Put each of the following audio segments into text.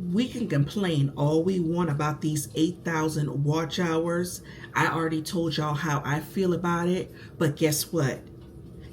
We can complain all we want about these 8,000 watch hours. I already told y'all how I feel about it, but guess what?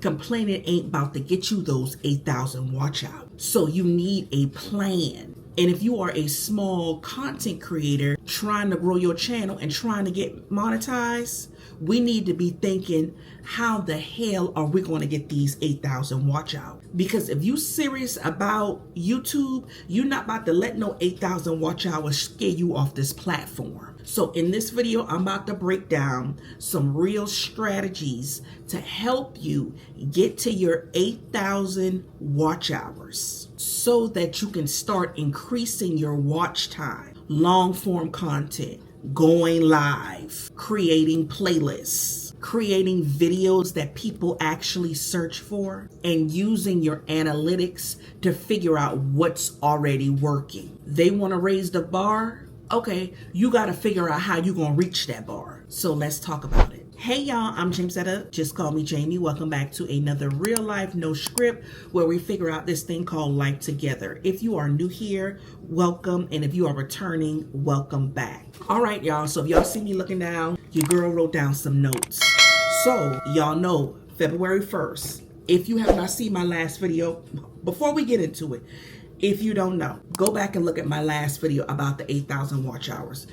Complaining ain't about to get you those 8,000 watch hours. So you need a plan. And if you are a small content creator trying to grow your channel and trying to get monetized, we need to be thinking, how the hell are we going to get these 8,000 watch hours? Because if you serious about YouTube, you're not about to let no 8,000 watch hours scare you off this platform. So in this video, I'm about to break down some real strategies to help you get to your 8,000 watch hours so that you can start increasing your watch time, long form content, going live, creating playlists, creating videos that people actually search for, and using your analytics to figure out what's already working. They want to raise the bar? Okay, you got to figure out how you're going to reach that bar. So let's talk about it. Hey y'all, I'm Jamesetta. Just call me Jamie. Welcome back to another real life, no script, where we figure out this thing called life together. If you are new here, welcome. And if you are returning, welcome back. All right, y'all. So if y'all see me looking down, your girl wrote down some notes. So y'all know February 1st, if you have not seen my last video, before we get into it, if you don't know, go back and look at my last video about the 8,000 watch hours.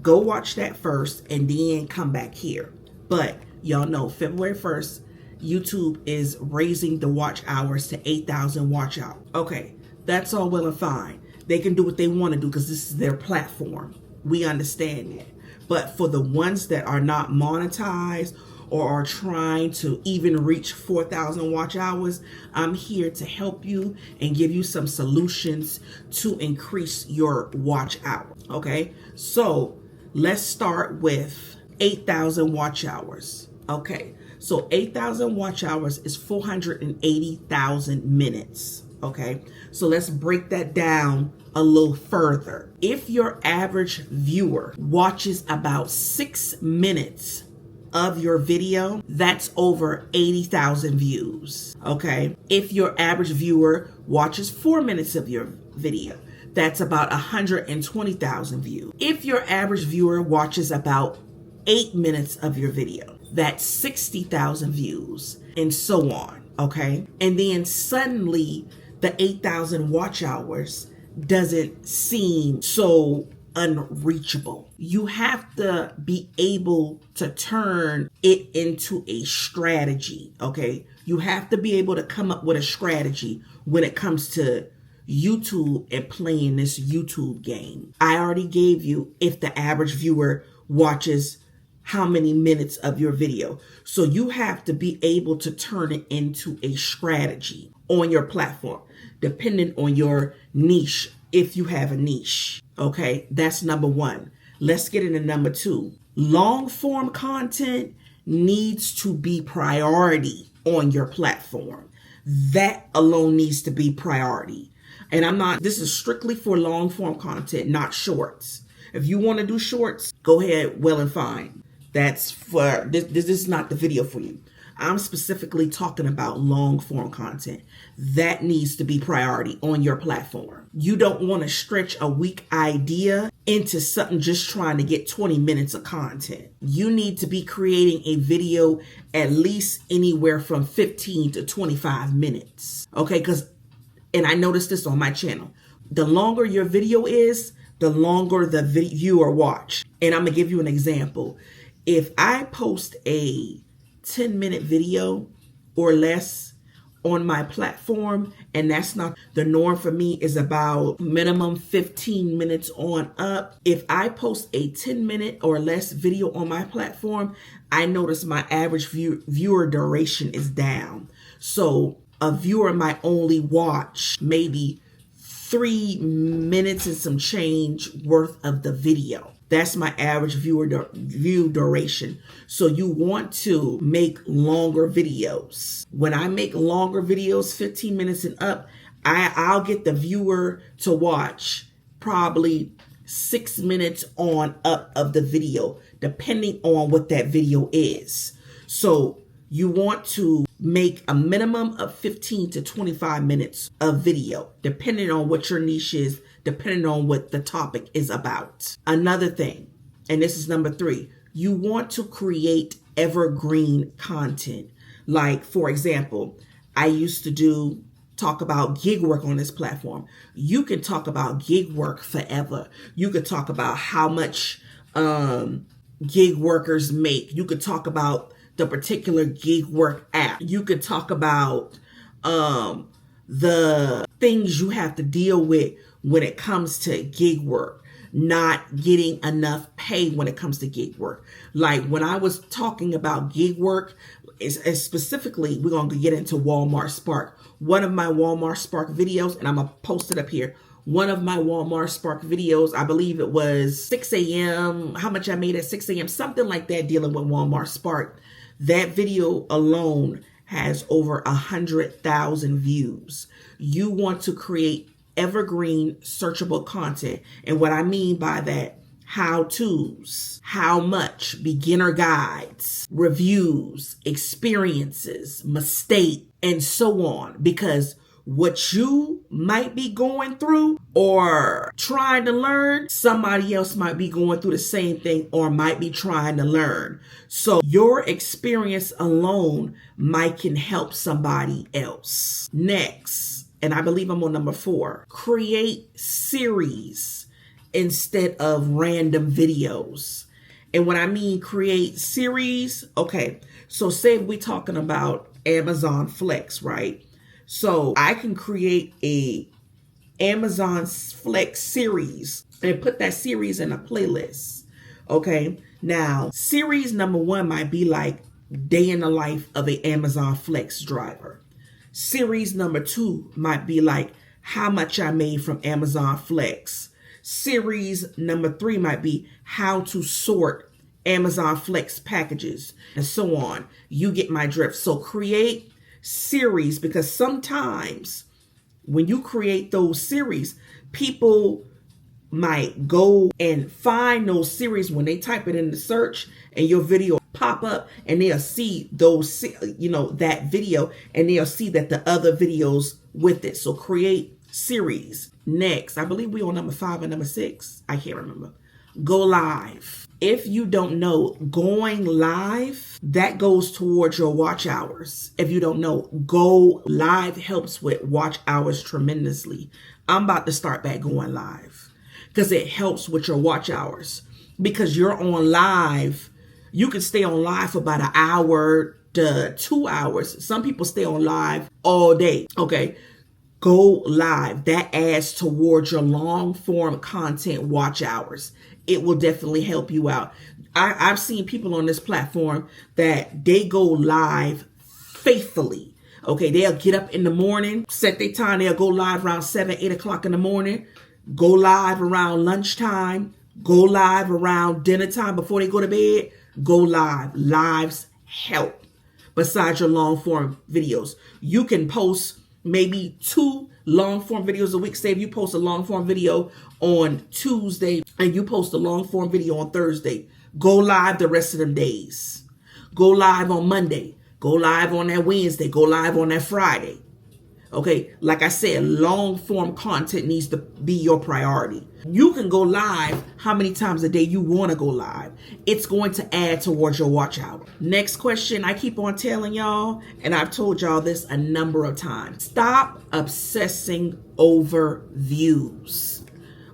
Go watch that first and then come back here. But y'all know February 1st, YouTube is raising the watch hours to 8,000 watch hours. Okay, that's all well and fine. They can do what they want to do because this is their platform. We understand that. But for the ones that are not monetized or are trying to even reach 4,000 watch hours, I'm here to help you and give you some solutions to increase your watch hour. Okay, so let's start with 8,000 watch hours. Okay, so 8,000 watch hours is 480,000 minutes. Okay, so let's break that down a little further. If your average viewer watches about 6 minutes of your video, that's over 80,000 views. Okay, if your average viewer watches 4 minutes of your video, that's about 120,000 views. If your average viewer watches about 8 minutes of your video, that's 60,000 views, and so on. Okay, and then suddenly the 8,000 watch hours doesn't seem so unreachable. You have to be able to turn it into a strategy. Okay, you have to be able to come up with a strategy when it comes to YouTube and playing this YouTube game. I already gave you if the average viewer watches how many minutes of your video. So you have to be able to turn it into a strategy on your platform, depending on your niche, if you have a niche. Okay, that's number one. Let's get into number two. Long form content needs to be priority on your platform. That alone needs to be priority. And this is strictly for long form content, not shorts. If you want to do shorts, go ahead, well and fine. That's for, this is not the video for you. I'm specifically talking about long form content. That needs to be priority on your platform. You don't want to stretch a weak idea into something just trying to get 20 minutes of content. You need to be creating a video at least anywhere from 15 to 25 minutes. Okay, and I noticed this on my channel. The longer your video is, the longer the viewer watch. And I'm going to give you an example. If I post a 10-minute video or less on my platform, and that's not the norm for me, is about minimum 15 minutes on up. If I post a 10-minute or less video on my platform, I notice my average viewer duration is down. So a viewer might only watch maybe 3 minutes and some change worth of the video. That's my average view duration. So you want to make longer videos. When I make longer videos, 15 minutes and up, I'll get the viewer to watch probably 6 minutes on up of the video, depending on what that video is. So you want to make a minimum of 15 to 25 minutes of video, depending on what your niche is, depending on what the topic is about. Another thing, and this is number 3, you want to create evergreen content. Like, for example, I used to talk about gig work on this platform. You can talk about gig work forever. You could talk about how much gig workers make. You could talk about the particular gig work app. You could talk about the things you have to deal with when it comes to gig work, not getting enough pay when it comes to gig work. Like when I was talking about gig work, specifically, we're going to get into Walmart Spark. One of my Walmart Spark videos, and I'm going to post it up here. One of my Walmart Spark videos, I believe it was 6 a.m., how much I made at 6 a.m., something like that, dealing with Walmart Spark. That video alone has over 100,000 views. You want to create evergreen searchable content. And what I mean by that, how-tos, how much, beginner guides, reviews, experiences, mistakes, and so on. Because what you might be going through or trying to learn, somebody else might be going through the same thing or might be trying to learn. So your experience alone can help somebody else. Next, and I believe I'm on number 4, create series instead of random videos. And when I mean create series, okay, so say we're talking about Amazon Flex, right? So I can create a Amazon Flex series and put that series in a playlist. Okay. Now, series number 1 might be like day in the life of an Amazon Flex driver. Series number 2 might be like how much I made from Amazon Flex. Series number 3 might be how to sort Amazon Flex packages and so on. You get my drift. So create series, because sometimes when you create those series, people might go and find those series when they type it in the search, and your video pop up and they'll see those, that video, and they'll see that the other videos with it. So create series. Next, I believe we on number 5 and number 6. I can't remember. Go live. If you don't know, going live, that goes towards your watch hours. If you don't know, go live helps with watch hours tremendously. I'm about to start back going live because it helps with your watch hours. Because you're on live, you can stay on live for about an hour to 2 hours. Some people stay on live all day. Okay. Go live. That adds towards your long form content watch hours. It will definitely help you out. I've seen people on this platform that they go live faithfully. Okay, they'll get up in the morning, set their time. They'll go live around 7, 8 o'clock in the morning. Go live around lunchtime. Go live around dinner time before they go to bed. Go live. Lives help. Besides your long form videos, you can post maybe 2 long form videos a week. Say if you post a long form video on Tuesday and you post a long form video on Thursday, go live the rest of them days. Go live on Monday. Go live on that Wednesday. Go live on that Friday. Okay, like I said, long form content needs to be your priority. You can go live how many times a day you want to go live. It's going to add towards your watch hour. Next question, I keep on telling y'all, and I've told y'all this a number of times. Stop obsessing over views.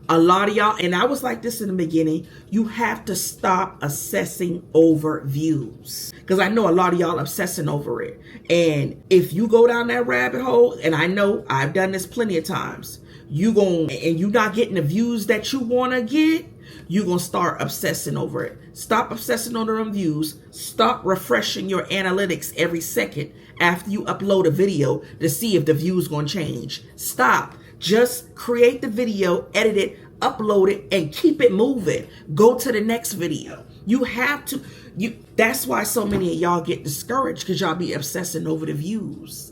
A lot of y'all, and I was like this in the beginning, you have to stop obsessing over views. Because I know a lot of y'all obsessing over it. And if you go down that rabbit hole, and I know I've done this plenty of times, you're not getting the views that you want to get, you're going to start obsessing over it. Stop obsessing over them views. Stop refreshing your analytics every second after you upload a video to see if the views going to change. Stop. Just create the video, edit it, upload it, and keep it moving. Go to the next video. You have to. That's why so many of y'all get discouraged, because y'all be obsessing over the views.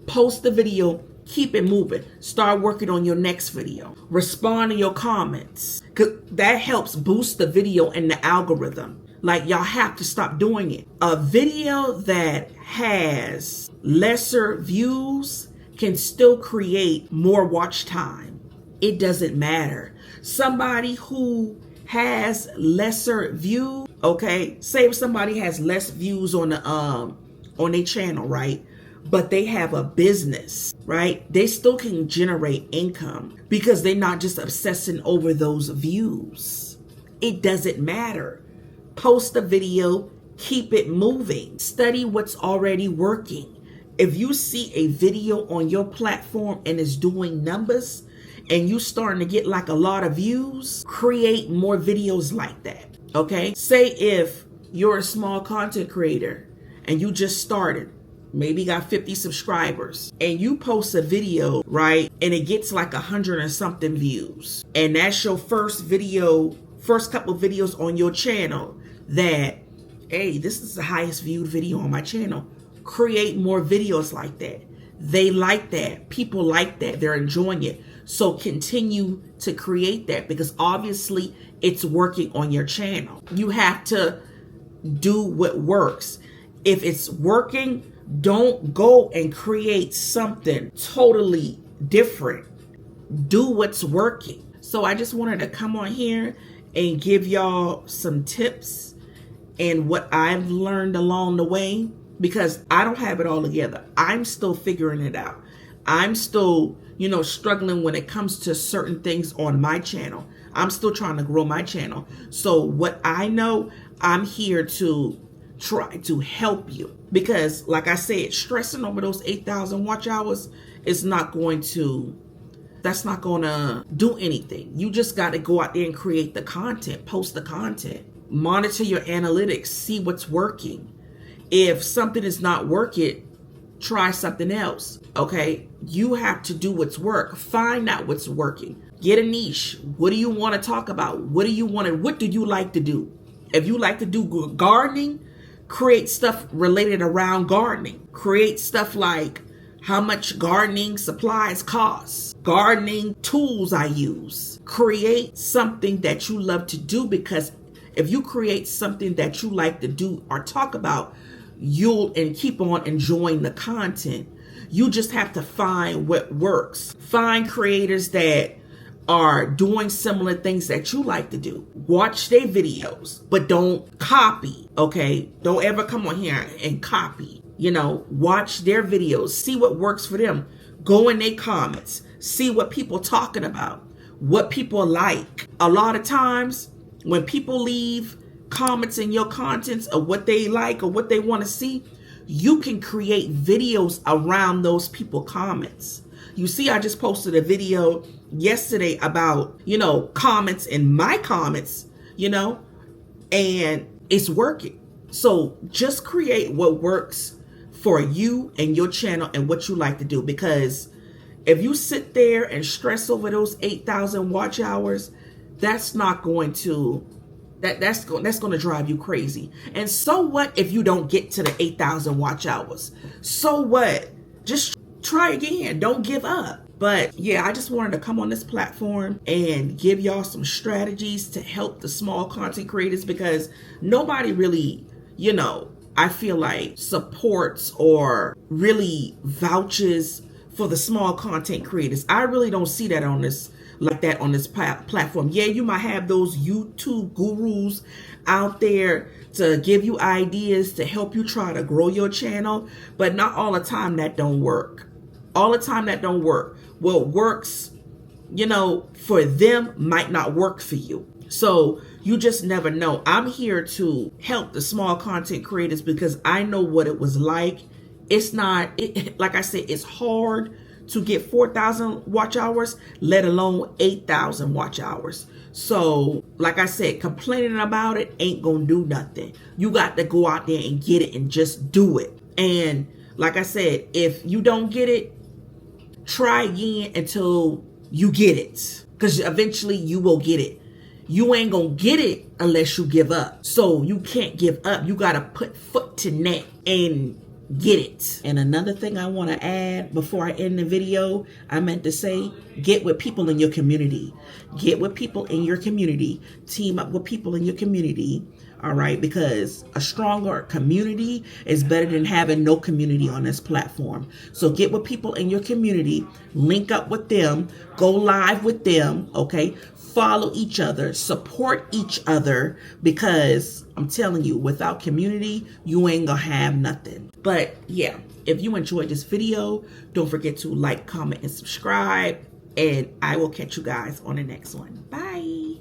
Post the video, keep it moving. Start working on your next video. Respond to your comments, because that helps boost the video and the algorithm. Like, y'all have to stop doing it. A video that has lesser views can still create more watch time. It doesn't matter. Somebody who has lesser views, okay, say if somebody has less views on their channel, right, but they have a business, right, they still can generate income because they're not just obsessing over those views. It doesn't matter. Post a video, keep it moving, study what's already working. If you see a video on your platform and it's doing numbers and you starting to get like a lot of views, create more videos like that. Okay, say if you're a small content creator and you just started, maybe got 50 subscribers, and you post a video, right, and it gets like 100 and something views, and that's your first couple videos on your channel that, hey, this is the highest viewed video on my channel. Create more videos like that. They like that. People like that. They're enjoying it. So continue to create that because obviously it's working on your channel. You have to do what works. If it's working, don't go and create something totally different. Do what's working. So I just wanted to come on here and give y'all some tips and what I've learned along the way, because I don't have it all together. I'm still figuring it out. I'm still, struggling when it comes to certain things on my channel. I'm still trying to grow my channel. So what I know, I'm here to try to help you, because like I said, stressing over those 8,000 watch hours is not going to do anything. You just got to go out there and create the content, post the content, monitor your analytics, see what's working. If something is not working, try something else. Okay, you have to do what's work. Find out what's working. Get a niche. What do you want to talk about? What do you like to do? If you like to do gardening, create stuff related around gardening. Create stuff like how much gardening supplies cost, gardening tools I use. Create something that you love to do, because if you create something that you like to do or talk about, you'll keep on enjoying the content. You just have to find what works. Find creators that are doing similar things that you like to do. Watch their videos, but don't copy, okay? Don't ever come on here and copy. Watch their videos, see what works for them. Go in their comments, see what people talking about, what people like. A lot of times when people leave comments in your contents of what they like or what they want to see, you can create videos around those people comments. You see, I just posted a video yesterday about, comments in my comments, and it's working. So just create what works for you and your channel and what you like to do, because if you sit there and stress over those 8,000 watch hours, that's not going to that's going to drive you crazy. And so what if you don't get to the 8,000 watch hours? So what? Just try again. Don't give up. But yeah, I just wanted to come on this platform and give y'all some strategies to help the small content creators, because nobody really, I feel like supports or really vouches for the small content creators. I really don't see that on this platform. Yeah, you might have those YouTube gurus out there to give you ideas to help you try to grow your channel, but not all the time that don't work. All the time that don't work. What works, for them might not work for you. So you just never know. I'm here to help the small content creators because I know what it was like. It's not, like I said, it's hard to get 4,000 watch hours, let alone 8,000 watch hours. So like I said, complaining about it ain't gonna do nothing. You got to go out there and get it and just do it. And like I said, if you don't get it, try again until you get it, because eventually you will get it. You ain't gonna get it unless you give up. So you can't give up. You gotta put foot to neck and get it. And another thing I want to add before I end the video, I meant to say, get with people in your community. Get with people in your community. Team up with people in your community. All right, because a stronger community is better than having no community on this platform. So get with people in your community, link up with them, go live with them, okay? Follow each other, support each other, because I'm telling you, without community, you ain't gonna have nothing. But yeah, if you enjoyed this video, don't forget to like, comment, and subscribe, and I will catch you guys on the next one. Bye.